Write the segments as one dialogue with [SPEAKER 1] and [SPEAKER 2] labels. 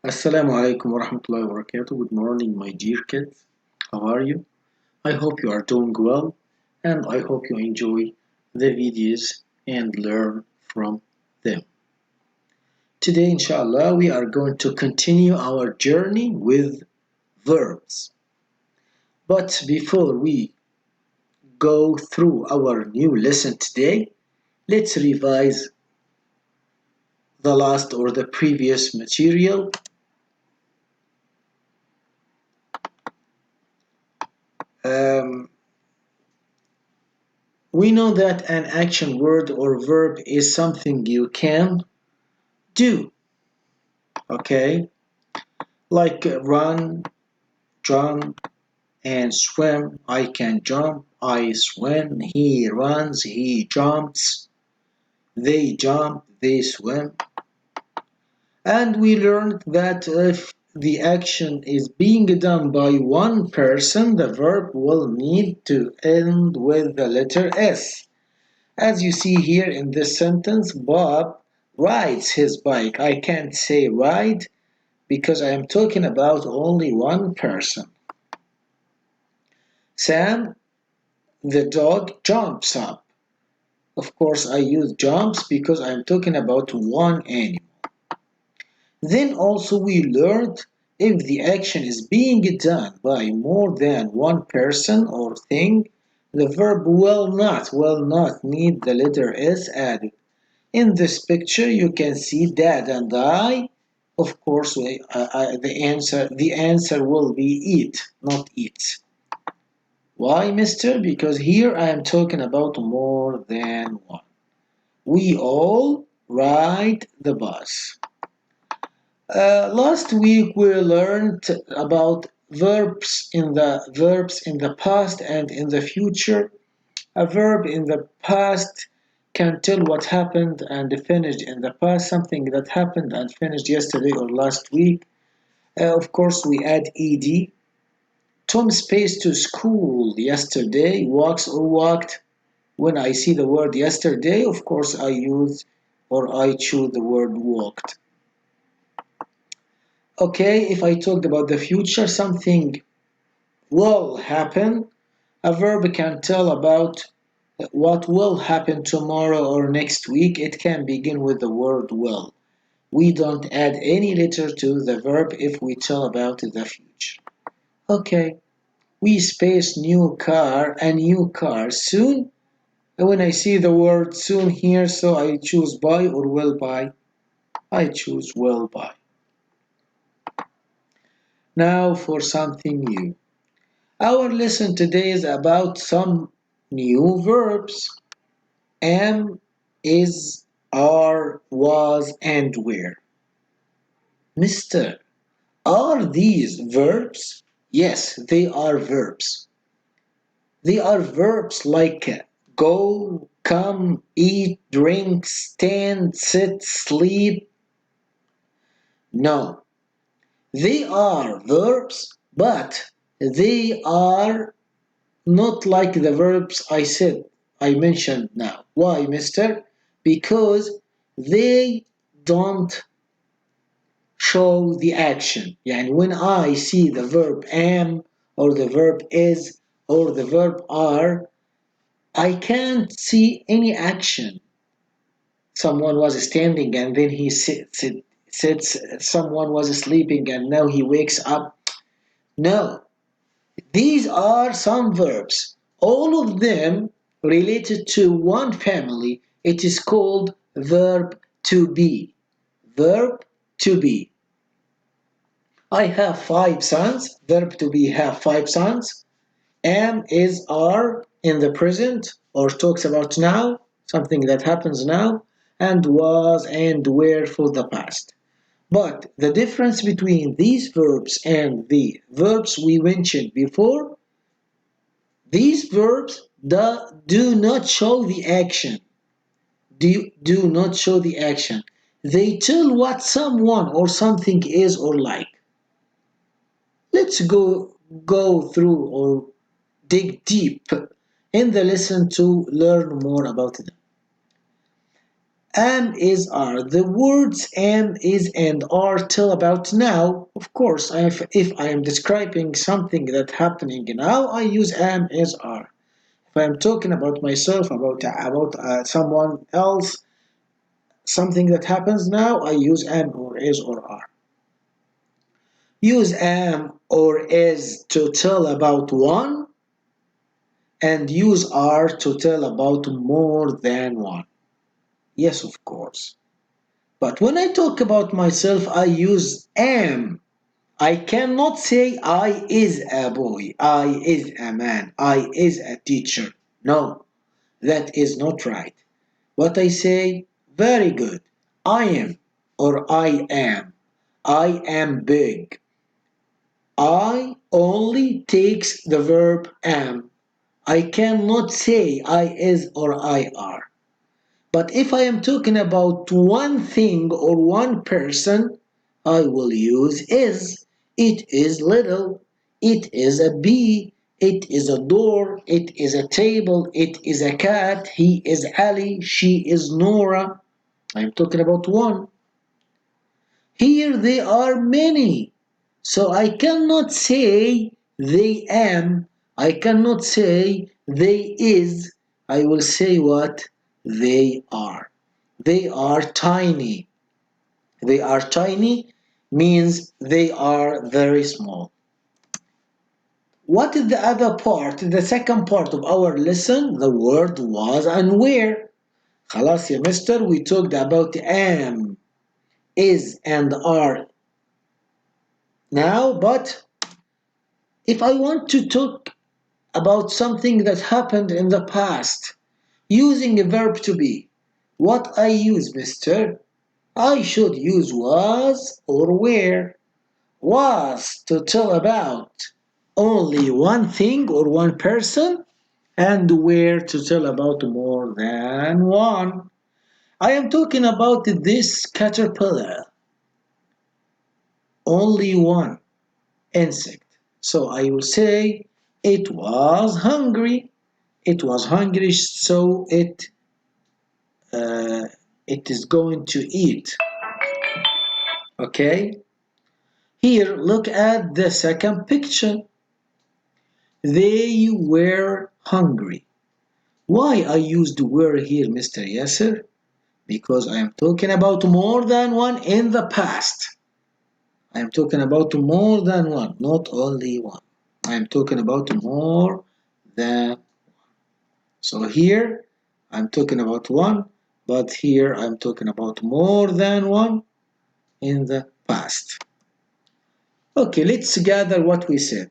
[SPEAKER 1] Assalamu alaikum wa rahmatullahi wa barakatuh. Good morning, my dear kids. How are you? I hope you are doing well and I hope you enjoy the videos and learn from them. Today, inshallah, we are going to continue our journey with verbs. But before we go through our new lesson today, let's revise the last or the previous material. Um, We know that an action word or verb is something you can do, okay? Like run, jump, and swim. I can jump, I swim, he runs, he jumps, they jump, they swim. And we learned that if the action is being done by one person, the verb will need to end with the letter S. As you see here in this sentence, Bob rides his bike. I can't say ride because I am talking about only one person. Sam, the dog, jumps up. Of course, I use jumps because I am talking about one animal. Then also we learned if the action is being done by more than one person or thing, the verb will not need the letter S added. In this picture, you can see Dad and I. Of course, the answer will be eat, not eat. Why, Mister? Because here I am talking about more than one. We all ride the bus. Last week we learned about verbs in the past and in the future. A verb in the past can tell what happened and finished in the past, something that happened and finished yesterday or last week. Of course, we add ed. Tom spaced to school yesterday, walks or walked. When I see the word yesterday, of course, I choose the word walked. Okay, if I talked about the future, something will happen. A verb can tell about what will happen tomorrow or next week. It can begin with the word will. We don't add any letter to the verb if we tell about the future. Okay, we space a new car soon. And when I see the word soon here, so I choose buy or will buy. I choose will buy. Now for something new. Our lesson today is about some new verbs. Am, is, are, was, and were. Mister, are these verbs? Yes, they are verbs. They are verbs like go, come, eat, drink, stand, sit, sleep. No, they are verbs, but they are not like the verbs I mentioned now. Why, mister? Because they don't show the action. يعني when I see the verb am or the verb is or the verb are, I can't see any action. Someone was standing and then he sits, someone was sleeping and now he wakes up. No, these are some verbs. All of them related to one family. It is called verb to be. Verb to be. I have 5 sons. Verb to be have 5 sons. Am, is, are in the present or talks about now, something that happens now, and was and were for the past. But the difference between these verbs and the verbs we mentioned before, these verbs do not show the action. Do not show the action. They tell what someone or something is or like. Let's go through or dig deep in the lesson to learn more about them. Am is are. The words am, is, and are tell about now. Of course, if I am describing something that's happening now, I use am, is, are. If I am talking about myself, about someone else, something that happens now, I use am or is or are. Use am or is to tell about one, and use are to tell about more than one. Yes, of course. But when I talk about myself, I use am. I cannot say I is a boy, I is a man, I is a teacher. No, that is not right. What I say, very good. I am or I am. I am big. I only takes the verb am. I cannot say I is or I are. But if I am talking about one thing or one person, I will use is. It is little. It is a bee. It is a door. It is a table. It is a cat. He is Ali. She is Nora. I am talking about one. Here there are many. So I cannot say they am. I cannot say they is. I will say what? They are. They are tiny. They are tiny means they are very small. What is the other part? The second part of our lesson, the word was and where. خلاص يا mister, we talked about am, is and are now, but if I want to talk about something that happened in the past using a verb to be, what I use, mister? I should use was or were. Was to tell about only one thing or one person, and were to tell about more than one. I am talking about this caterpillar, only one insect. So I will say it was hungry. It was hungry, so uh, it is going to eat. Okay. Here, look at the second picture. They were hungry. Why I used were here, Mr. Yasser? Because I am talking about more than one in the past. I am talking about more than one, not only one. I am talking about more than. So here I'm talking about one, but here I'm talking about more than one in the past. Okay, let's gather what we said.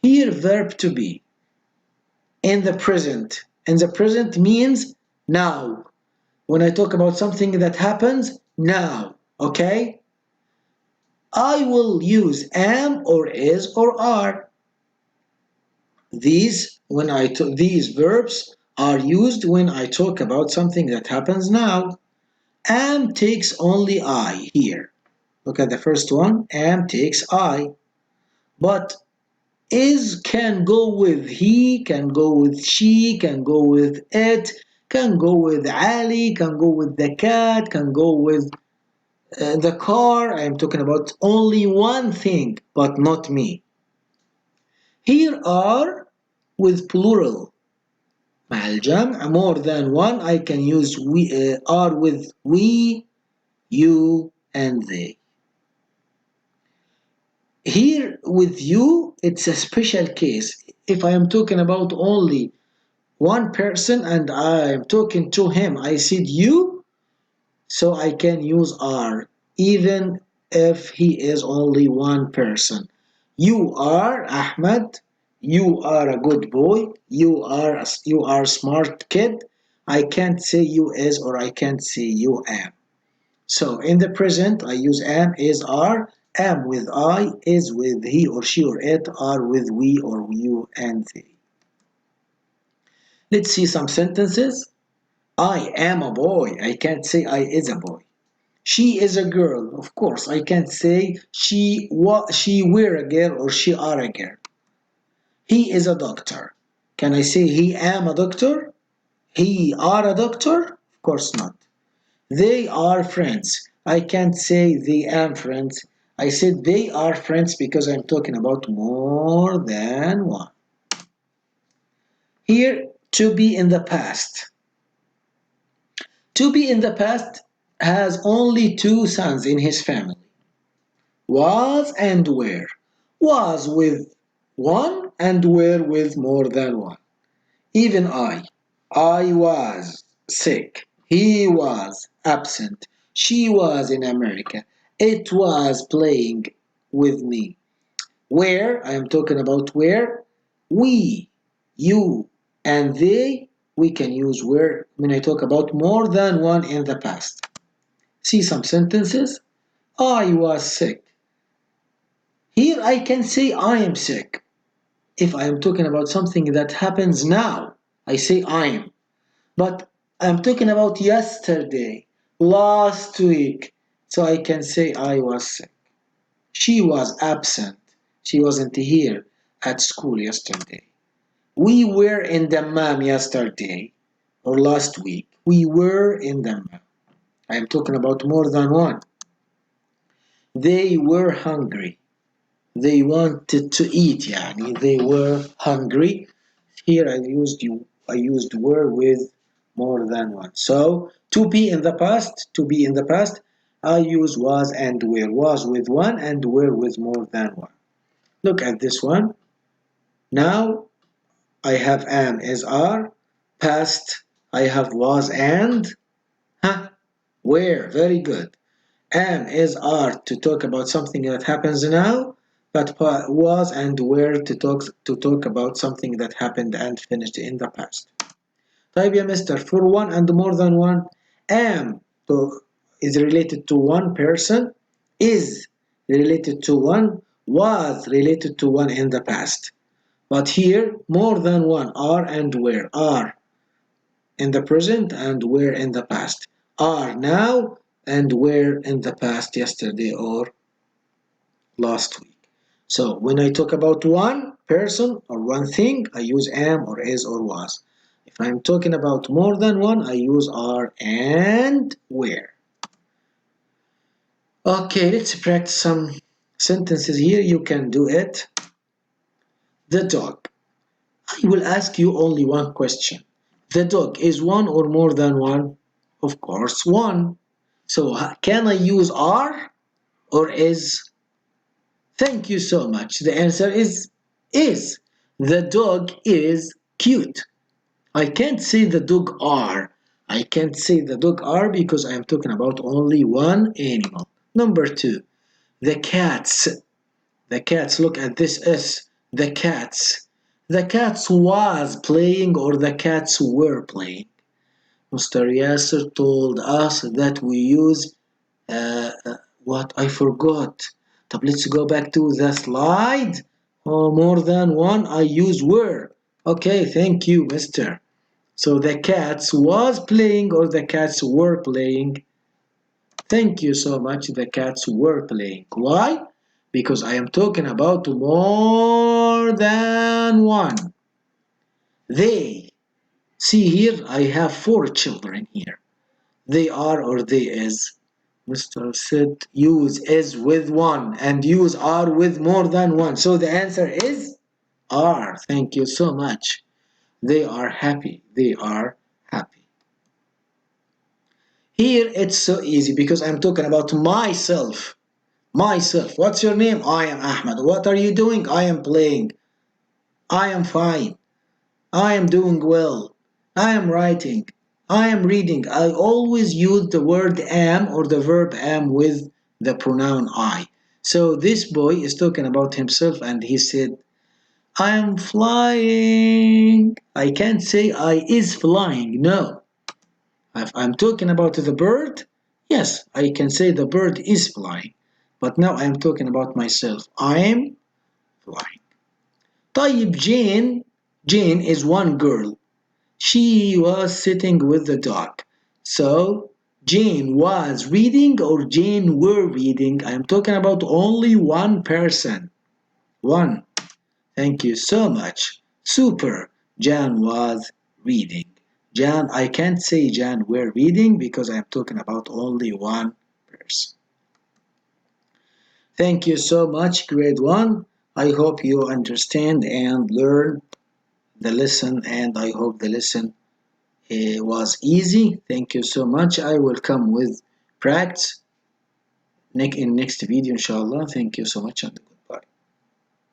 [SPEAKER 1] Here, verb to be in the present. In the present means now. When I talk about something that happens now, okay? I will use am or is or are. These verbs are used when I talk about something that happens now. Am takes only I here. Look at the first one. Am takes I. But is can go with he, can go with she, can go with it, can go with Ali, can go with the cat, can go with the car. I am talking about only one thing, but not me. Here are with plural. مع الجمع more than one. I can use we are with we, you, and they. Here with you, it's a special case. If I am talking about only one person and I am talking to him, I said you, so I can use are, even if he is only one person. You are Ahmed. You are a good boy. You are a smart kid. I can't say you is or I can't say you am. So in the present, I use am, is, are. Am with I, is with he or she or it, are with we or you and they. Let's see some sentences. I am a boy. I can't say I is a boy. She is a girl. Of course, I can't say she were a girl or she are a girl. He is a doctor. Can I say he am a doctor? He are a doctor? Of course not. They are friends. I can't say they am friends. I said they are friends because I'm talking about more than one. Here, to be in the past. To be in the past has only two sons in his family. Was and were. Was with one and were with more than one. Even I. I was sick. He was absent. She was in America. It was playing with me. Where, I am talking about where, we, you, and they, we can use where when I talk about more than one in the past. See some sentences? I was sick. Here I can say I am sick. If I am talking about something that happens now, I say I am. But I'm talking about yesterday, last week. So I can say I was sick. She was absent. She wasn't here at school yesterday. We were in Dammam yesterday or last week. We were in Dammam. I'm talking about more than one. They were hungry. They wanted to eat. Yani they were hungry. Here I used were with more than one. So to be in the past, to be in the past, I use was and were. Was with one and were with more than one. Look at this one. Now I have am is are. Past I have was and huh, where. Very good. Am is are to talk about something that happens now, but was and were to talk about something that happened and finished in the past. طيب يا مستر for one and more than one am to, is related to one person is related to one was related to one in the past but here more than one are and were are in the present and were in the past are now and were in the past yesterday or last week. So when I talk about one person or one thing, I use am or is or was. If I'm talking about more than one, I use are and where. Okay, let's practice some sentences here. You can do it. The dog. I will ask you only one question. The dog is one or more than one? Of course, one. So can I use are or is? Thank you so much. The answer is is. The dog is cute. I can't say the dog are. I can't say the dog are because I am talking about only one animal. Number two, the cats. The cats, look at this S. The cats. The cats was playing or the cats were playing. Mr. Yasser told us that we use what I forgot. طب let's go back to the slide. Oh, more than one. I use were. Okay, thank you, Mister. So the cats was playing or the cats were playing. Thank you so much. The cats were playing. Why? Because I am talking about more than one. They. See here, I have four children here. They are or they is. Mr. said use is with one and use are with more than one. So the answer is are. Thank you so much. They are happy. They are happy. Here it's so easy because I'm talking about myself. Myself. What's your name? I am Ahmed. What are you doing? I am playing. I am fine. I am doing well. I am writing. I am reading. I always use the word am or the verb am with the pronoun I. So this boy is talking about himself and he said, I am flying. I can't say I is flying. No. If I'm talking about the bird, yes, I can say the bird is flying. But now I'm talking about myself. I am flying. طيب Jane is one girl. She was sitting with the dog. So Jane was reading or Jane were reading. I'm talking about only one person. One. Thank you so much. Super. Jan was reading. Jan, I can't say Jan we're reading because I'm talking about only one person. Thank you so much, grade 1. I hope you understand and learn the lesson, and I hope the lesson was easy. Thank you so much. I will come with practice in next video, inshallah. Thank you so much. And